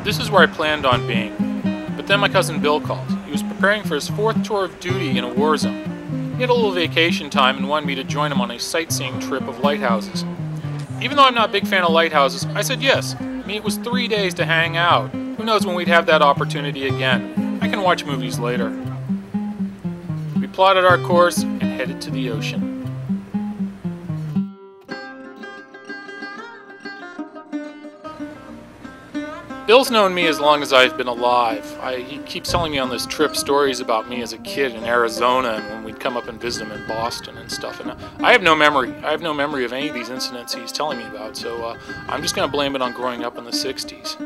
This is where I planned on being, but then my cousin Bill called. He was preparing for his 4th tour of duty in a war zone. He had a little vacation time and wanted me to join him on a sightseeing trip of lighthouses. Even though I'm not a big fan of lighthouses, I said yes. I mean, it was 3 days to hang out. Who knows when we'd have that opportunity again? I can watch movies later. We plotted our course and headed to the ocean. Bill's known me as long as I've been alive. He keeps telling me on this trip stories about me as a kid in Arizona and when we'd come up and visit him in Boston and stuff. And I have no memory. I have no memory of any of these incidents he's telling me about, so I'm just going to blame it on growing up in the 60s.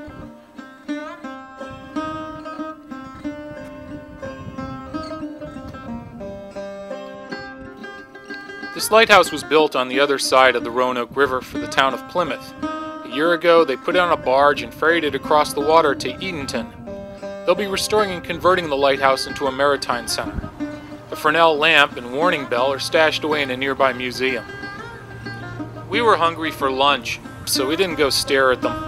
This lighthouse was built on the other side of the Roanoke River for the town of Plymouth. A year ago, they put it on a barge and ferried it across the water to Edenton. They'll be restoring and converting the lighthouse into a maritime center. The Fresnel lamp and warning bell are stashed away in a nearby museum. We were hungry for lunch, so we didn't go stare at them.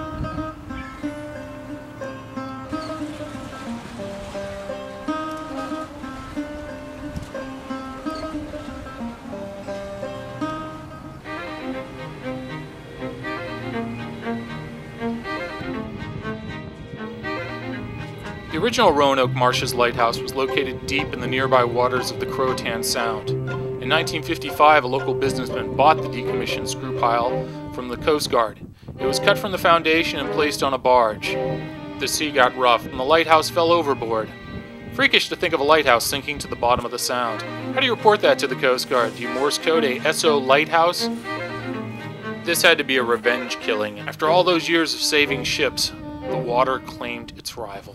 The original Roanoke Marshes Lighthouse was located deep in the nearby waters of the Croatan Sound. In 1955, a local businessman bought the decommissioned screw pile from the Coast Guard. It was cut from the foundation and placed on a barge. The sea got rough, and the lighthouse fell overboard. Freakish to think of a lighthouse sinking to the bottom of the Sound. How do you report that to the Coast Guard? Do you Morse code a SO Lighthouse? This had to be a revenge killing. After all those years of saving ships, the water claimed its rival.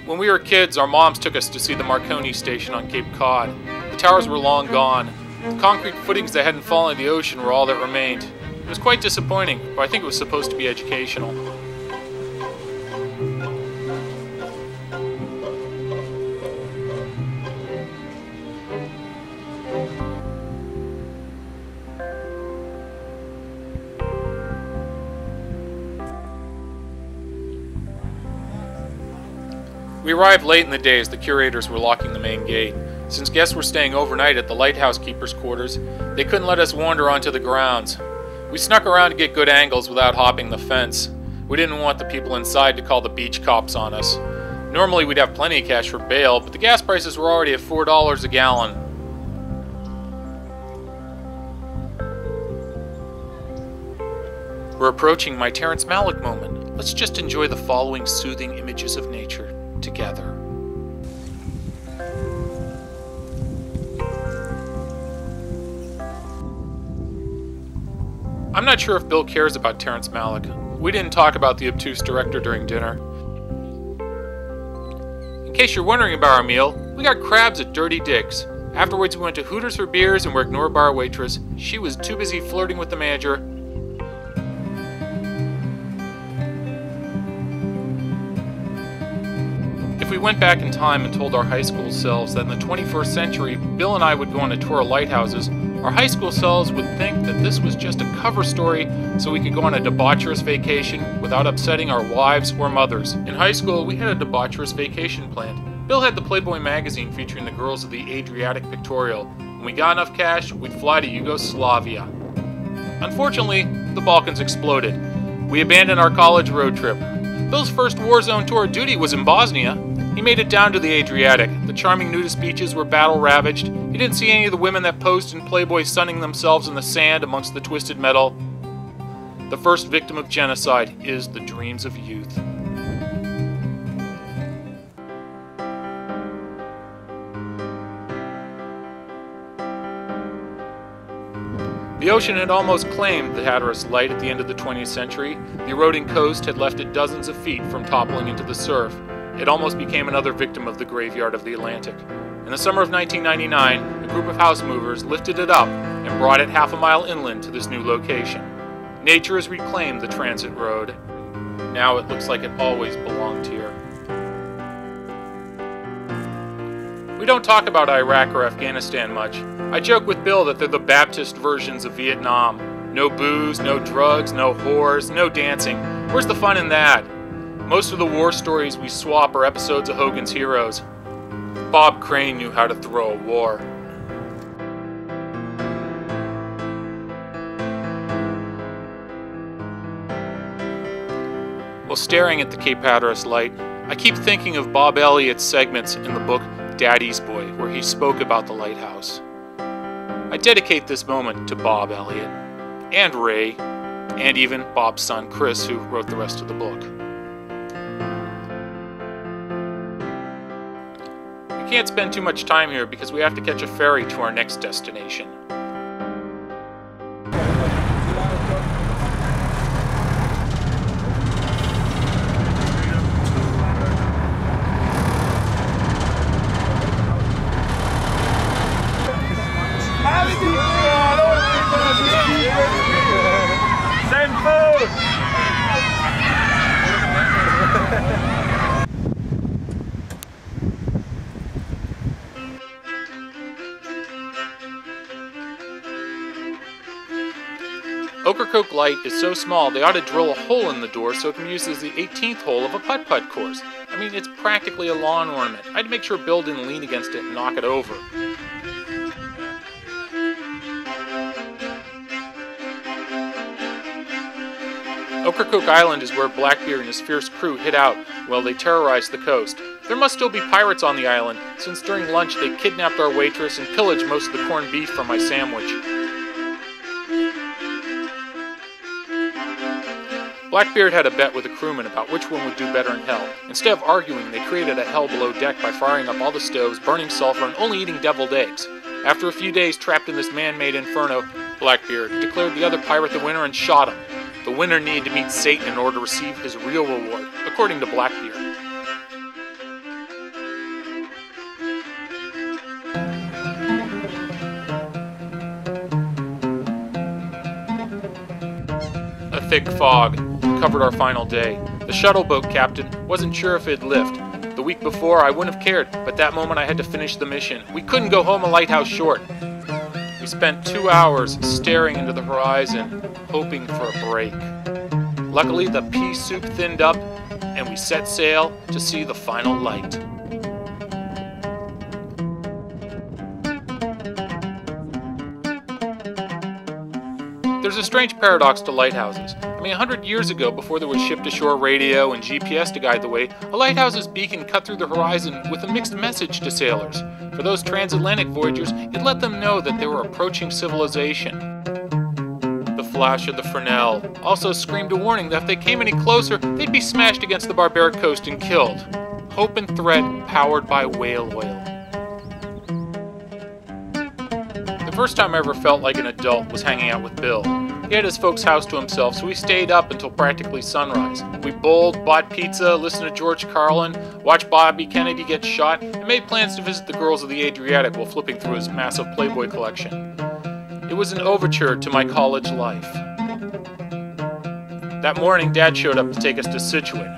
When we were kids, our moms took us to see the Marconi station on Cape Cod. The towers were long gone. The concrete footings that hadn't fallen in the ocean were all that remained. It was quite disappointing, but I think it was supposed to be educational. We arrived late in the day as the curators were locking the main gate. Since guests were staying overnight at the lighthouse keeper's quarters, they couldn't let us wander onto the grounds. We snuck around to get good angles without hopping the fence. We didn't want the people inside to call the beach cops on us. Normally we'd have plenty of cash for bail, but the gas prices were already at $4 a gallon. We're approaching my Terrence Malick moment. Let's just enjoy the following soothing images of nature together. I'm not sure if Bill cares about Terrence Malick. We didn't talk about the obtuse director during dinner. In case you're wondering about our meal, we got crabs at Dirty Dick's. Afterwards we went to Hooters for beers and were ignored by our waitress. She was too busy flirting with the manager. If we went back in time and told our high school selves that in the 21st century, Bill and I would go on a tour of lighthouses, our high school selves would think that this was just a cover story so we could go on a debaucherous vacation without upsetting our wives or mothers. In high school, we had a debaucherous vacation planned. Bill had the Playboy magazine featuring the girls of the Adriatic pictorial. When we got enough cash, we'd fly to Yugoslavia. Unfortunately, the Balkans exploded. We abandoned our college road trip. Bill's first war zone tour of duty was in Bosnia. He made it down to the Adriatic. The charming nudist beaches were battle-ravaged. He didn't see any of the women that posed in Playboy sunning themselves in the sand amongst the twisted metal. The first victim of genocide is the dreams of youth. The ocean had almost claimed the Hatteras light at the end of the 20th century. The eroding coast had left it dozens of feet from toppling into the surf. It almost became another victim of the graveyard of the Atlantic. In the summer of 1999, a group of house movers lifted it up and brought it half a mile inland to this new location. Nature has reclaimed the transit road. Now it looks like it always belonged here. We don't talk about Iraq or Afghanistan much. I joke with Bill that they're the Baptist versions of Vietnam. No booze, no drugs, no whores, no dancing. Where's the fun in that? Most of the war stories we swap are episodes of Hogan's Heroes. Bob Crane knew how to throw a war. While staring at the Cape Hatteras light, I keep thinking of Bob Elliott's segments in the book Daddy's Boy, where he spoke about the lighthouse. I dedicate this moment to Bob Elliott, and Ray, and even Bob's son Chris, who wrote the rest of the book. We can't spend too much time here because we have to catch a ferry to our next destination. Send food! Ocracoke Light is so small they ought to drill a hole in the door so it can be used as the 18th hole of a putt-putt course. I mean, it's practically a lawn ornament. I'd make sure Bill didn't lean against it and knock it over. Ocracoke Island is where Blackbeard and his fierce crew hid out while they terrorized the coast. There must still be pirates on the island, since during lunch they kidnapped our waitress and pillaged most of the corned beef from my sandwich. Blackbeard had a bet with the crewmen about which one would do better in hell. Instead of arguing, they created a hell below deck by firing up all the stoves, burning sulfur, and only eating deviled eggs. After a few days trapped in this man-made inferno, Blackbeard declared the other pirate the winner and shot him. The winner needed to meet Satan in order to receive his real reward, according to Blackbeard. A thick fog covered our final day. The shuttle boat captain wasn't sure if it'd lift. The week before, I wouldn't have cared, but that moment I had to finish the mission. We couldn't go home a lighthouse short. We spent 2 hours staring into the horizon, hoping for a break. Luckily, the pea soup thinned up, and we set sail to see the final light. There's a strange paradox to lighthouses. I mean, 100 years ago, before there was ship-to-shore radio and GPS to guide the way, a lighthouse's beacon cut through the horizon with a mixed message to sailors. For those transatlantic voyagers, it let them know that they were approaching civilization. The flash of the Fresnel also screamed a warning that if they came any closer, they'd be smashed against the barbaric coast and killed. Hope and threat powered by whale oil. The first time I ever felt like an adult was hanging out with Bill. He had his folks' house to himself, so we stayed up until practically sunrise. We bowled, bought pizza, listened to George Carlin, watched Bobby Kennedy get shot, and made plans to visit the girls of the Adriatic while flipping through his massive Playboy collection. It was an overture to my college life. That morning, Dad showed up to take us to Scituate.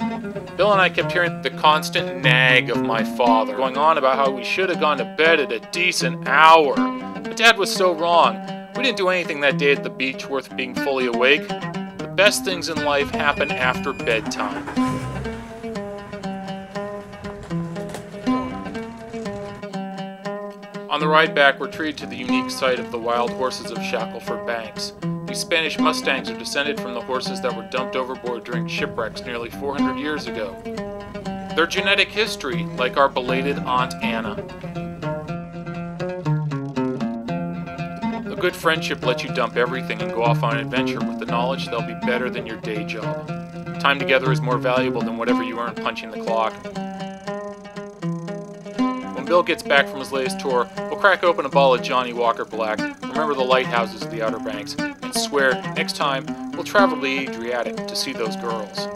Bill and I kept hearing the constant nag of my father, going on about how we should have gone to bed at a decent hour. But Dad was so wrong. We didn't do anything that day at the beach worth being fully awake. The best things in life happen after bedtime. On the ride back, we're treated to the unique sight of the wild horses of Shackleford Banks. These Spanish Mustangs are descended from the horses that were dumped overboard during shipwrecks nearly 400 years ago. Their genetic history, like our belated Aunt Anna. A good friendship lets you dump everything and go off on an adventure with the knowledge they'll be better than your day job. Time together is more valuable than whatever you earn punching the clock. When Bill gets back from his latest tour, we'll crack open a bottle of Johnny Walker Black, remember the lighthouses of the Outer Banks, and swear next time we'll travel to the Adriatic to see those girls.